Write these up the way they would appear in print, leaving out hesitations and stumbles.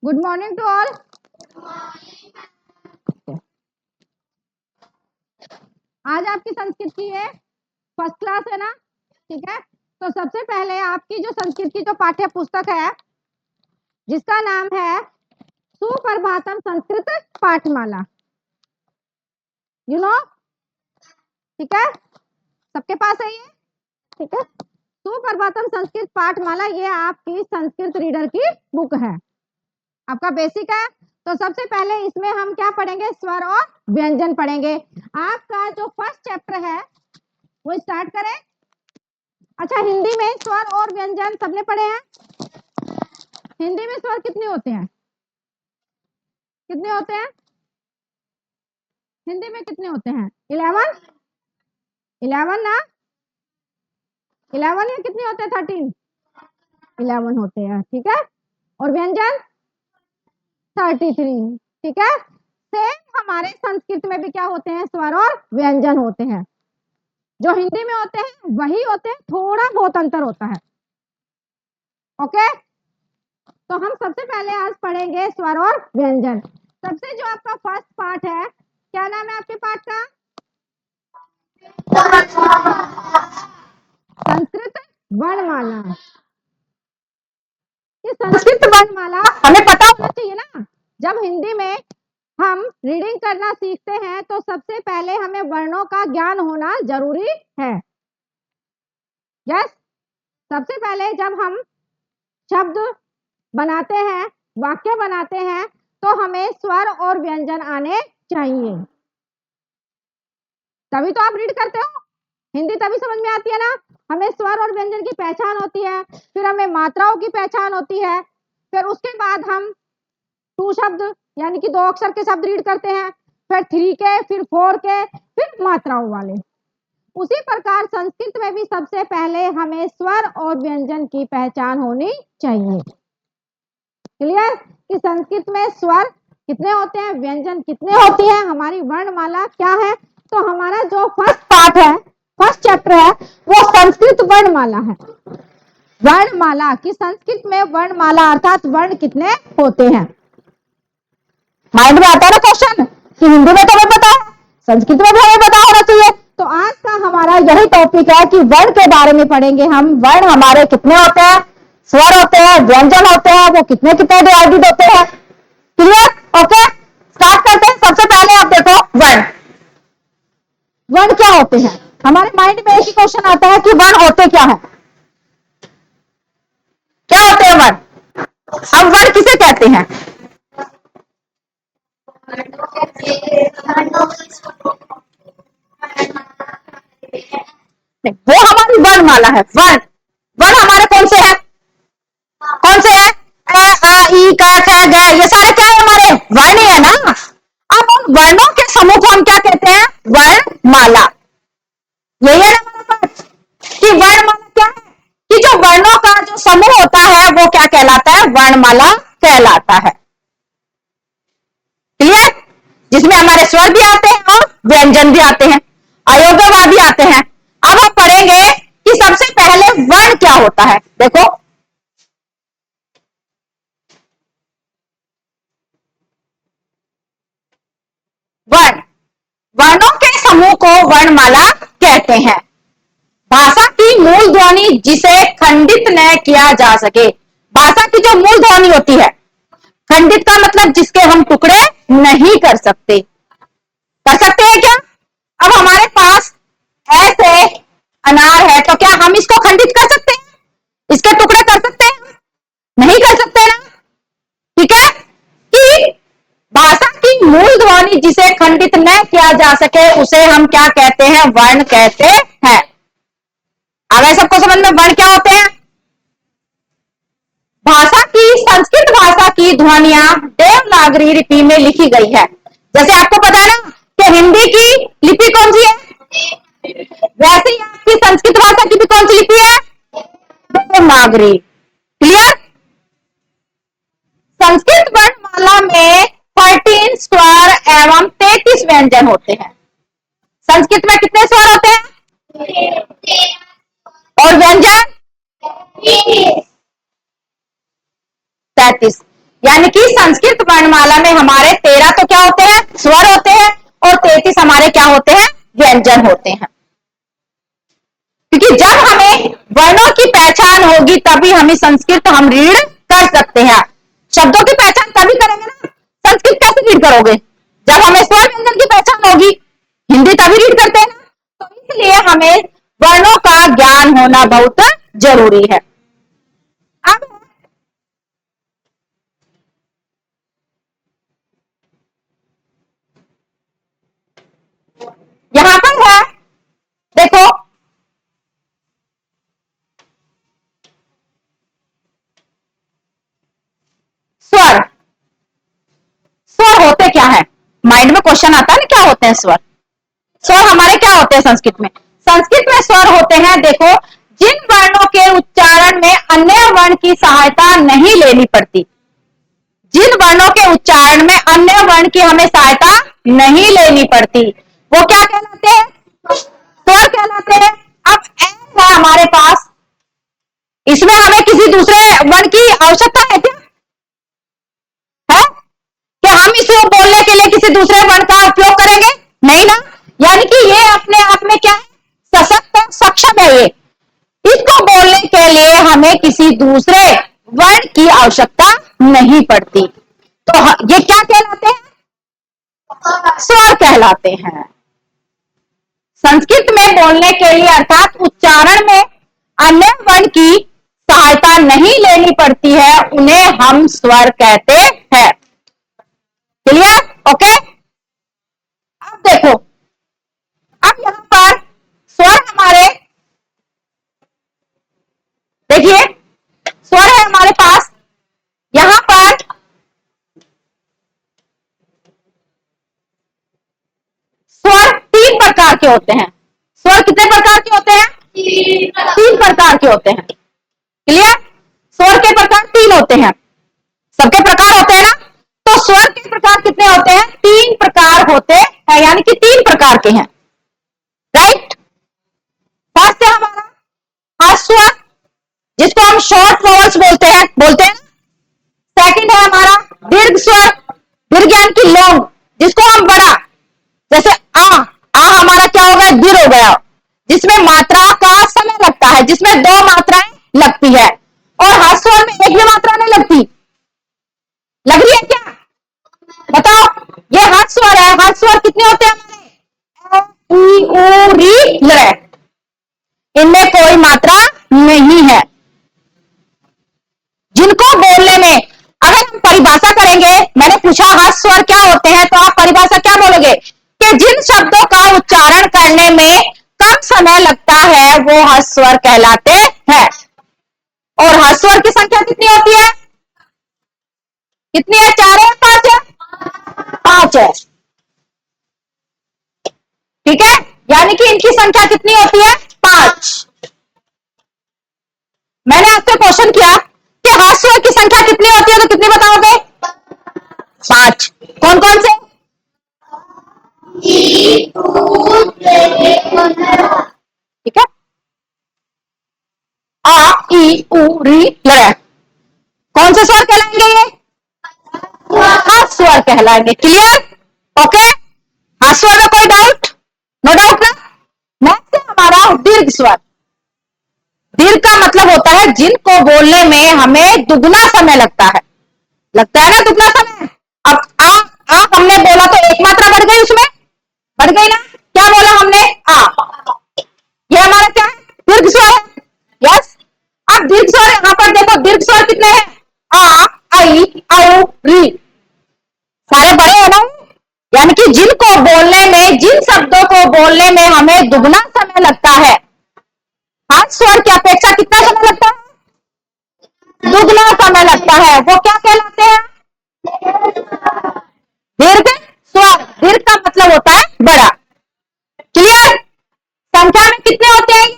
Good morning to all. आज आपकी संस्कृत की है फर्स्ट क्लास है ना, ठीक है। तो सबसे पहले आपकी जो संस्कृत की जो पाठ्य पुस्तक है जिसका नाम है सुप्रभातम संस्कृत पाठमाला, यू नो, ठीक है, सबके पास है ये, ठीक है। सुप्रभातम संस्कृत पाठमाला ये आपकी संस्कृत रीडर की बुक है, आपका बेसिक है। तो सबसे पहले इसमें हम क्या पढ़ेंगे, स्वर और व्यंजन पढ़ेंगे। आपका जो फर्स्ट चैप्टर है वो स्टार्ट करें। अच्छा, हिंदी में स्वर और व्यंजन सबने पढ़े हैं? हिंदी में स्वर कितने होते हैं, कितने होते हैं हिंदी में कितने होते हैं? 11 11 ना, 11 या कितने होते हैं? 13 11 होते हैं, ठीक है। और व्यंजन 33, ठीक है। सेम हमारे संस्कृत में भी क्या होते हैं, स्वर और व्यंजन होते हैं। जो हिंदी में होते हैं वही होते हैं, थोड़ा बहुत अंतर होता है, ओके। तो हम सबसे पहले आज पढ़ेंगे स्वर और व्यंजन। सबसे जो आपका फर्स्ट पार्ट है, क्या नाम है आपके पाठ का? संस्कृत वर्णमाला। ये संस्कृत वर्णमाला हमें पता होना चाहिए ना। जब हिंदी में हम रीडिंग करना सीखते हैं तो सबसे पहले हमें वर्णों का ज्ञान होना जरूरी है, यस। सबसे पहले जब हम शब्द बनाते हैं, वाक्य बनाते हैं, तो हमें स्वर और व्यंजन आने चाहिए, तभी तो आप रीड करते हो। हिंदी तभी समझ में आती है ना, हमें स्वर और व्यंजन की पहचान होती है, फिर हमें मात्राओं की पहचान होती है, फिर उसके बाद हम 2 शब्द यानी कि 2 अक्षर के शब्द रीड करते हैं, फिर 3 के, फिर 4 के, फिर मात्राओं वाले। उसी प्रकार संस्कृत में भी सबसे पहले हमें स्वर और व्यंजन की पहचान होनी चाहिए। क्लियर कि संस्कृत में स्वर कितने होते हैं, व्यंजन कितने होती है, हमारी वर्णमाला क्या है। तो हमारा जो फर्स्ट पार्ट है, फर्स्ट चैप्टर है, वो संस्कृत वर्णमाला है। वर्णमाला की संस्कृत में वर्णमाला अर्थात वर्ण कितने होते हैं। माइंड में आता है ना क्वेश्चन कि हिंदी में तो हमें पता है, संस्कृत में भी हमें पता होना चाहिए। तो आज का हमारा यही टॉपिक है कि वर्ण के बारे में पढ़ेंगे हम। वर्ण हमारे कितने होते हैं, स्वर होते हैं, व्यंजन होते हैं, वो कितने कितने डिवाइडेड होते हैं। क्लियर, ओके, स्टार्ट करते हैं। सबसे पहले आप देखो वर्ण। वर्ण क्या होते हैं, हमारे माइंड में एक ही क्वेश्चन आता है कि वर्ण होते क्या है, क्या होते हैं वर्ण। अब वर्ण किसे कहते हैं? वो हमारी वर्णमाला है। वर्ण वर्ण हमारे कौन से हैं, कौन से हैं? अ आ ई क ख ग, ये सारे क्या है, हमारे वर्ण ही है ना। अब उन वर्णों के समूह को हम क्या कहते हैं, वर्णमाला। यही है ना हमारा पाठ कि वर्णमाला क्या है, कि जो वर्णों का जो समूह होता है वो क्या कहलाता है, वर्णमाला कहलाता है। क्लियर, जिसमें हमारे स्वर भी आते हैं और व्यंजन भी आते हैं, अयोग्यवाद भी आते हैं। अब हम पढ़ेंगे कि सबसे पहले वर्ण क्या होता है। देखो वर्ण, वर्णों के समूह को वर्णमाला कहते हैं। भाषा की मूल ध्वनि जिसे खंडित न किया जा सके। भाषा की जो मूल ध्वनि होती है, खंडित का मतलब जिसके हम टुकड़े नहीं कर सकते। कर सकते हैं क्या? अब हमारे पास ऐसे अनार है, तो क्या हम इसको खंडित कर सकते हैं, इसके टुकड़े कर सकते हैं? नहीं कर सकते ना, ठीक है। कि भाषा की मूल ध्वनि जिसे खंडित न किया जा सके उसे हम क्या कहते हैं, वर्ण कहते हैं। आ गए सबको समझ में वर्ण क्या होते हैं। भाषा की, संस्कृत भाषा की ध्वनियां देवनागरी लिपि में लिखी गई है। जैसे आपको पता है ना कि हिंदी की लिपि कौन सी है, वैसे ही आपकी संस्कृत भाषा की भी कौन सी लिपि है, देवनागरी। क्लियर। संस्कृत वर्णमाला में 13 स्वर एवं 33 व्यंजन होते हैं। संस्कृत में कितने स्वर होते हैं और व्यंजन 33। यानी कि संस्कृत वर्णमाला में हमारे 13 तो क्या होते हैं, स्वर होते हैं, और 33 हमारे क्या होते हैं, व्यंजन होते हैं। क्योंकि जब हमें वर्णों की पहचान होगी तभी हमें संस्कृत हम रीड कर सकते हैं। शब्दों की पहचान तभी करेंगे ना, संस्कृत कैसे रीड करोगे? जब हमें स्वर व्यंजन की पहचान होगी। हिंदी तभी रीड करते हैं ना, तो इसलिए हमें वर्णों का ज्ञान होना बहुत जरूरी है। अब यहां पर है, देखो स्वर। स्वर होते क्या है? माइंड में क्वेश्चन आता है ना, क्या होते हैं स्वर? स्वर हमारे क्या होते हैं संस्कृत में? संस्कृत में स्वर होते हैं, देखो, जिन वर्णों के उच्चारण में अन्य वर्ण की सहायता नहीं लेनी पड़ती। जिन वर्णों के उच्चारण में अन्य वर्ण की हमें सहायता नहीं लेनी पड़ती, वो क्या कहलाते हैं? स्वर कहलाते हैं। अब एन है हमारे पास, इसमें हमें किसी दूसरे वर्ण की आवश्यकता है क्या? है कि हम इसे बोलने के लिए किसी दूसरे वर्ण का उपयोग करेंगे? नहीं ना। यानी कि ये अपने आप में क्या है? सशक्त है, सक्षम है। ये इसको बोलने के लिए हमें किसी दूसरे वर्ण की आवश्यकता नहीं पड़ती। तो ये क्या कहलाते हैं? स्वर कहलाते हैं। संस्कृत में बोलने के लिए अर्थात उच्चारण में अन्य वर्ण की सहायता नहीं लेनी पड़ती है, उन्हें हम स्वर कहते हैं। क्लियर? ओके। अब देखो, अब यहां पर स्वर हमारे, देखिए स्वर है हमारे पास, यहां पर स्वर 3 प्रकार के होते हैं। स्वर कितने प्रकार के होते हैं? 3 प्रकार के होते हैं। क्लियर? स्वर के प्रकार 3 होते हैं। सबके प्रकार होते हैं ना, तो स्वर के प्रकार कितने होते हैं? 3 प्रकार होते हैं, यानी कि 3 प्रकार के हैं। राइट? फर्स्ट है हमारा हास स्वर, जिसको हम शॉर्ट वॉवल्स बोलते हैं। सेकंड है हमारा दीर्घ स्वर, दीर्घ यानी कि लॉन्ग, जिसको हम बड़ा, जैसे आ हमारा क्या हो गया? दीर्घ हो गया, जिसमें मात्रा का समय लगता है, जिसमें 2 मात्राएं लगती है। और हास स्वर में एक भी मात्रा नहीं लगती। लग रही है क्या? बताओ, ये हास स्वर है। हास स्वर कितने होते हैं हमारे? ई उ री ल, इनमें कोई मात्रा नहीं है। जिनको बोलने में अगर हम परिभाषा करेंगे, मैंने पूछा हास स्वर क्या होते हैं, तो आप परिभाषा क्या बोलोगे? कि जिन शब्दों का उच्चारण करने में कम समय लगता है वो हास स्वर कहलाते हैं। और हास स्वर की संख्या कितनी होती है? कितनी है? 4 है, 5 है? 5 है। ठीक है, यानी कि इनकी संख्या कितनी होती है? 5। मैंने आपसे क्वेश्चन किया कि हास स्वर की संख्या कितनी होती है, तो कितनी बताओगे? 5। कौन कौन से? ठीक है, आ ई उ री ल, कौन से स्वर कहलाएंगे? ये हास स्वर कहलाएंगे। क्लियर? ओके। हास स्वर में कोई डाउट? नो डाउट ना। नेक्स्ट है हमारा दीर्घ स्वर। दीर्घ का मतलब होता है जिनको बोलने में हमें दुगना समय लगता है ना, दुगना समय। अब आ हमने बोला तो एक मात्रा बढ़ गई, उसमें बढ़ गई ना। क्या बोला हमने? आ। ये हमारा क्या है? दीर्घ स्वर है। यस। अब दीर्घ स्वर यहां पर देखो, दीर्घ स्वर कितने हैं? आ, आई, औ, री, सारे बड़े हैं ना। यानी कि जिनको बोलने में, जिन शब्दों को बोलने में हमें दुगना समय लगता है, हास स्वर की अपेक्षा कितना समय लगता है? दुगना समय लगता है। वो क्या कहलाते हैं? दीर्घ स्वर। दीर्घ का मतलब होता है बड़ा। क्लियर? संख्या में कितने होते हैं?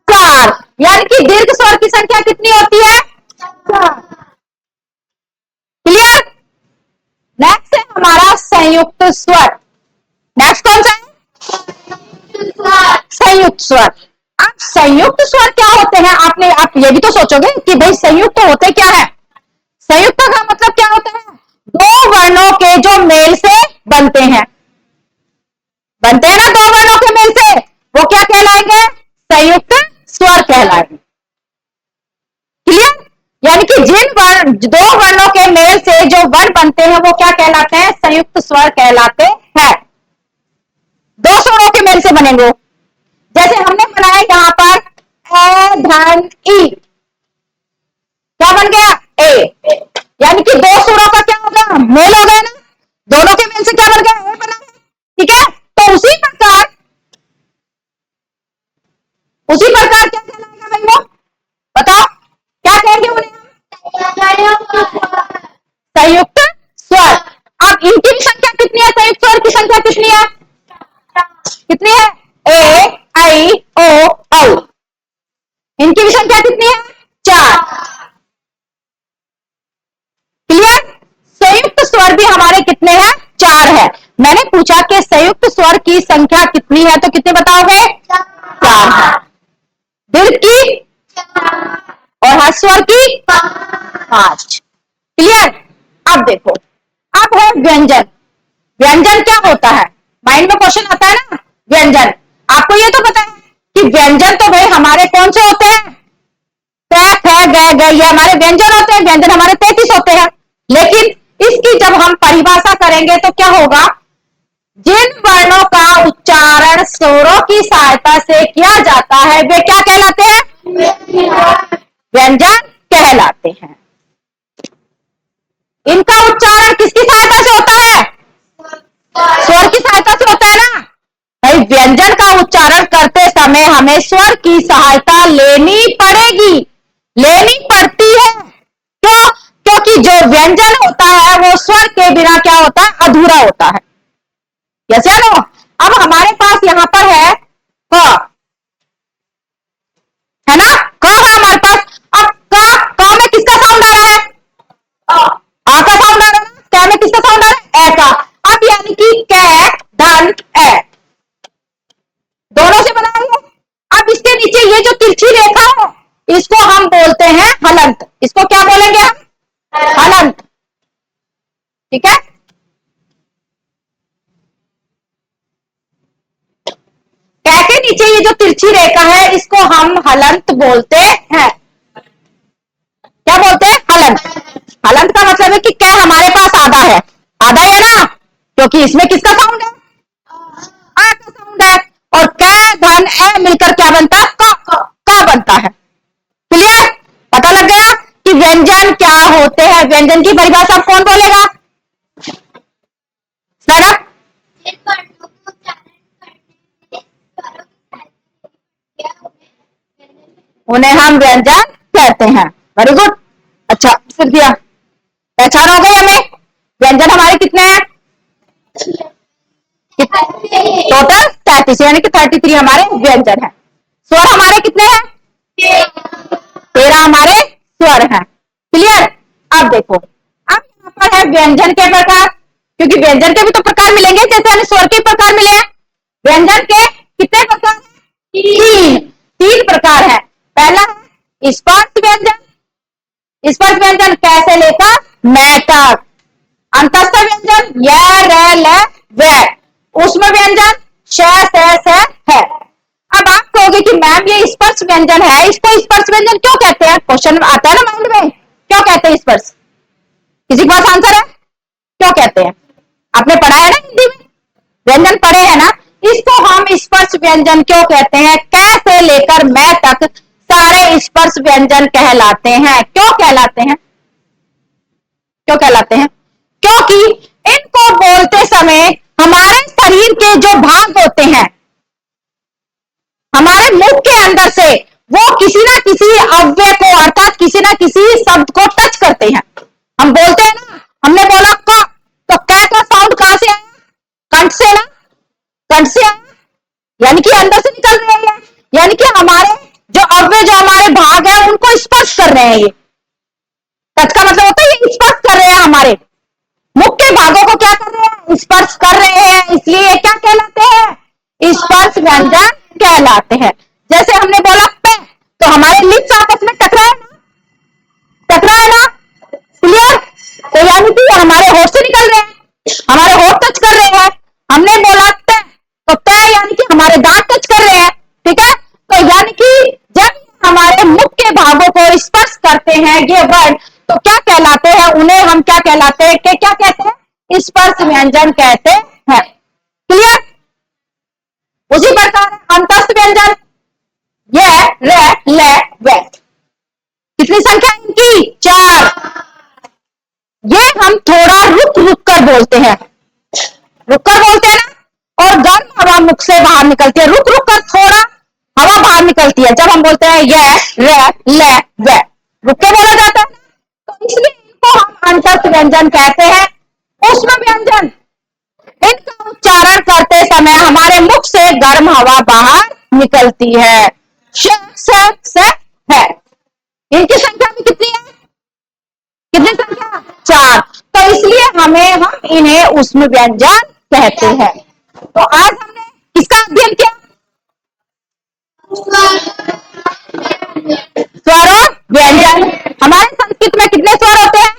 4। यानी कि दीर्घ स्वर की संख्या कितनी होती है? 4। क्लियर? नेक्स्ट है हमारा संयुक्त स्वर। नेक्स्ट कौन सा है? संयुक्त स्वर। अब संयुक्त स्वर क्या होते हैं? आप ये भी तो सोचोगे कि भाई संयुक्त होते क्या है? संयुक्त दो वर्णों के मेल से जो वर्ण बनते हैं वो क्या कहलाते हैं? संयुक्त स्वर कहलाते हैं। दो स्वरों के मेल से बनेंगे, जैसे हमने बनाया यहां पर ए धन ई, क्या बन गया? ए, यानी कि दो स्वरों का क्या हो गया? मेल हो गया ना, दोनों के मेल से क्या बन गया? ए बना है। ठीक है, तो उसी प्रकार क्या कहलाएगा भाई? वो बताओ क्या कहेंगे उन्हें? संयुक्त स्वर। अब इनकी भी संख्या कितनी है? संयुक्त स्वर की संख्या कितनी है? कितनी है? ए आई ओ औ, इनकी भी संख्या कितनी है? 4। क्लियर? संयुक्त स्वर भी हमारे कितने हैं? 4 है। मैंने पूछा कि संयुक्त स्वर की संख्या कितनी है, तो कितने बताओगे? 4 है। दीर्घ की और ह्रस्व स्वर की 5। क्लियर? अब देखो, अब है व्यंजन। व्यंजन क्या होता है? माइंड में क्वेश्चन आता है ना, व्यंजन। आपको ये तो पता है कि व्यंजन तो भाई हमारे कौन से होते हैं? क, ख, ग, घ, ये हमारे व्यंजन होते हैं। व्यंजन हमारे 33 होते हैं। लेकिन इसकी जब हम परिभाषा करेंगे तो क्या होगा? जिन वर्णों का उच्चारण स्वरों की सहायता से किया जाता है वे क्या कहलाते हैं? व्यंजन कहलाते हैं। इनका उच्चारण किसकी सहायता से होता है? स्वर की सहायता से होता है ना भाई। व्यंजन का उच्चारण करते समय हमें स्वर की सहायता लेनी पड़ेगी, लेनी पड़ती है। क्यों? क्योंकि जो व्यंजन होता है वो स्वर के बिना क्या होता है? अधूरा होता है। यस या नो? अब हमारे पास यहां पर है क, है ना? क है हमारे पास। अब क में किसका साउंड आ रहा है? आ का साउंड आ रहा है। क में किसका साउंड आ रहा है? ए का। अब यानी कि कै धन ए, दोनों से बनाएंगे। अब इसके नीचे ये जो तिरछी रेखा है इसको हम बोलते हैं हलंत। इसको क्या बोलेंगे हम? हलंत। ठीक है? कै के नीचे ये जो तिरछी रेखा है इसको हम हलंत बोलते हैं। क्या बोलते हैं? हलंत। हलंत का मतलब है कि कै हमारे पास आधा है, आधा है ना, क्योंकि इसमें किसका साउंड है? आ का साउंड है। और कै धन ए मिलकर क्या बनता है? क बनता है। क्लियर? पता लग गया कि व्यंजन क्या होते हैं। व्यंजन की परिभाषा कौन बोलेगा? सारा? उन्हें हम व्यंजन कहते हैं। वेरी गुड, अच्छा सिर दिया। पहचान हो गई हमें? व्यंजन हमारे कितने हैं? टोटल 33, यानी कि 33 हमारे व्यंजन है। स्वर हमारे कितने हैं? 13 हमारे स्वर हैं। क्लियर? अब देखो, अब यहाँ पर है व्यंजन के प्रकार, क्योंकि व्यंजन के भी तो प्रकार मिलेंगे जैसे हमें स्वर के प्रकार मिले हैं। व्यंजन के कितने प्रकार हैं? 3 प्रकार है। पहला है स्पर्श व्यंजन। स्पर्श व्यंजन कैसे लेकर मैं तक। अंतस्थ व्यंजन य र ल व। ऊष्म व्यंजन श स स है। अब आप कहोगे कि मैम ये स्पर्श व्यंजन है, इसको स्पर्श व्यंजन क्यों कहते हैं? क्वेश्चन आता है ना माइंड में, क्यों कहते हैं स्पर्श? किसी के पास आंसर है? क्यों कहते हैं? आपने पढ़ा है ना हिंदी में, व्यंजन पढ़े हैं ना। इसको हम स्पर्श व्यंजन क्यों कहते हैं? क से लेकर मैं तक सारे स्पर्श व्यंजन कहलाते हैं। क्यों कहलाते हैं? क्यों कहलाते हैं? क्योंकि इनको बोलते समय हमारे शरीर के जो भाग होते हैं हमारे मुख के अंदर से, वो किसी ना किसी अव्यय को अर्थात किसी ना किसी शब्द को टच करते हैं। हम बोलते हैं ना, हमने बोला क, तो क का साउंड कहां से आया? कंठ से ना, कंठ से आया, यानी कि अंदर से निकल रही है। यानी कि हमारे जो अव्यय, जो हमारे भाग है उनको स्पर्श कर रहे हैं। ये टच का मतलब होता है ये स्पर्श कर रहे हैं, हमारे मुख के भागों को क्या कर रहे हैं? स्पर्श कर रहे हैं। इसलिए ये क्या कहलाते हैं? स्पर्श व्यंजन कहलाते हैं। जैसे हमने बोला पे, तो हमारे लिप्स आपस में टकराए ना, टकराए ना। क्लियर? तो यानी कि हमारे होठ से निकल रहे हैं, हमारे होठ टच कर रहे हैं। हमने बोला ते, तो ते यानी कि हमारे दांत टच कर रहे हैं। ठीक है? तो यानी कि जब हमारे मुख के भागों को स्पर्श करते हैं ये वर्ण, तो क्या कहलाते हैं उन्हें? हम क्या कहलाते हैं? क्या कहते हैं? स्पर्श व्यंजन कहते हैं। क्लियर? उसी प्रकार अंतस्थ व्यंजन, ये रे ले वे, कितनी संख्या इनकी? 4। ये हम थोड़ा रुक रुक कर बोलते हैं, रुक कर बोलते हैं ना, और गर्म हवा मुख से बाहर निकलती है। रुक रुक कर थोड़ा हवा बाहर निकलती है जब हम बोलते हैं ये रे ले वे, रुक के बोला जाता है। तो इसलिए इनको हम अंतस्थ व्यंजन कहते हैं। ऊष्म व्यंजन, इनका उच्चारण करते समय हमारे मुख से गर्म हवा बाहर निकलती है। श है। इनकी संख्या भी कितनी है? कितनी संख्या? 4। तो इसलिए हम इन्हें ऊष्म व्यंजन कहते हैं। तो आज हमने किसका अध्ययन किया? स्वर और व्यंजन। हमारे संस्कृत में कितने स्वर होते हैं?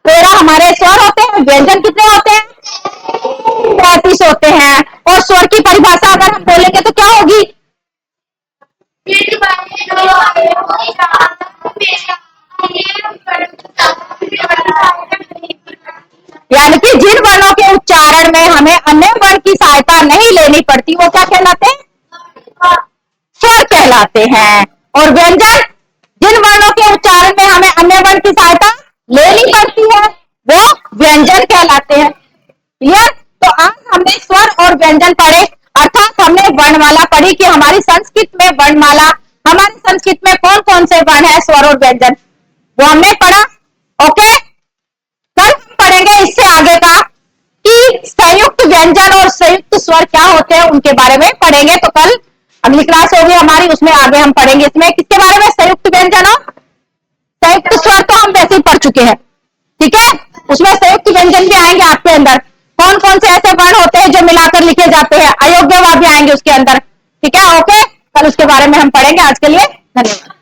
13 हमारे स्वर होते हैं। व्यंजन कितने होते हैं? 35 होते हैं। और स्वर की परिभाषा अगर हम बोलेंगे तो क्या होगी? यानी कि जिन वर्णों के उच्चारण में हमें अन्य वर्ण की सहायता नहीं लेनी पड़ती वो क्या कहलाते हैं? स्वर कहलाते हैं। और व्यंजन, जिन वर्णों के उच्चारण में हमें अन्य वर्ण की सहायता लेनी पड़ती है वो व्यंजन कहलाते हैं। क्लियर? तो आज हमने स्वर और व्यंजन पढ़े, अर्थात हमने वर्णमाला पढ़ी कि हमारी संस्कृत में वर्णमाला, हमारी संस्कृत में कौन कौन से वर्ण है, स्वर और व्यंजन, वो हमने पढ़ा। ओके, कल हम पढ़ेंगे इससे आगे का कि संयुक्त व्यंजन और संयुक्त स्वर क्या होते हैं, उनके बारे में पढ़ेंगे। तो कल अगली क्लास होगी हमारी, उसमें आगे हम पढ़ेंगे इसमें किसके बारे में? संयुक्त व्यंजन और संयुक्त स्वर तो हम वैसे ही पढ़ चुके हैं, ठीक है। उसमें संयुक्त व्यंजन भी आएंगे आपके अंदर, कौन कौन से ऐसे वर्ण होते हैं जो मिलाकर लिखे जाते हैं, अयोग्य भी आएंगे उसके अंदर, ठीक है। ओके, कल उसके बारे में हम पढ़ेंगे। आज के लिए धन्यवाद।